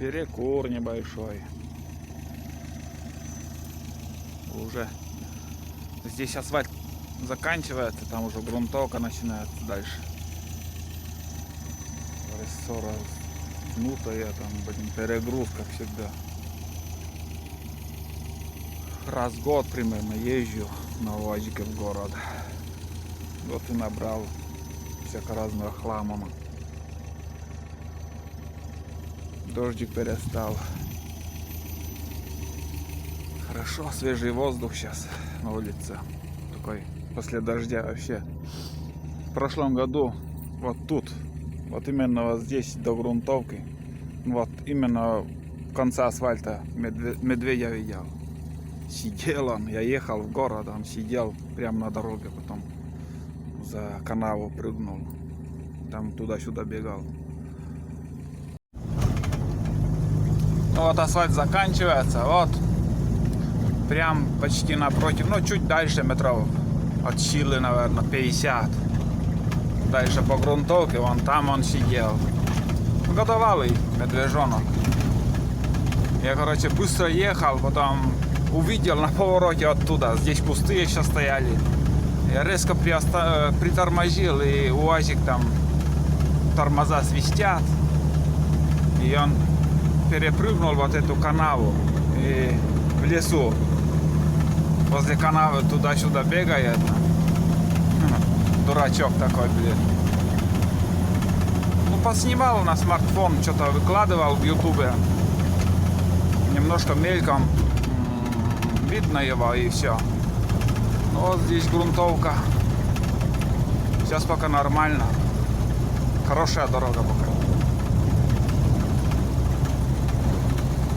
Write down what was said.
перекур небольшой. Уже здесь асфальт заканчивается, там уже грунтовка начинается дальше. Рессора разнутая, там, блин, перегруз, как всегда. Раз в год примерно езжу на УАЗике в город. Вот и набрал всяко разного хлама. Дождик перестал. Хорошо, свежий воздух сейчас на улице. Такой после дождя вообще. В прошлом году вот тут, вот именно вот здесь до грунтовки, вот именно в конце асфальта медведя видел. Сидел он, я ехал в город, он сидел прямо на дороге, потом за канаву прыгнул, там туда-сюда бегал. Ну вот асфальт заканчивается, вот прям почти напротив, ну чуть дальше метров от силы, наверное, 50. Дальше по грунтовке, вон там он сидел. Годовалый медвежонок. Я, короче, быстро ехал, потом увидел на повороте оттуда, здесь кусты еще стояли. Я резко притормозил, и УАЗик там тормоза свистят. И он перепрыгнул вот эту канаву и в лесу возле канавы туда-сюда бегает. Дурачок такой, блин. Ну, поснимал на смартфон, что-то выкладывал в ютубе. Немножко мельком видно его, и все. Ну, вот здесь грунтовка. Сейчас пока нормально. Хорошая дорога пока.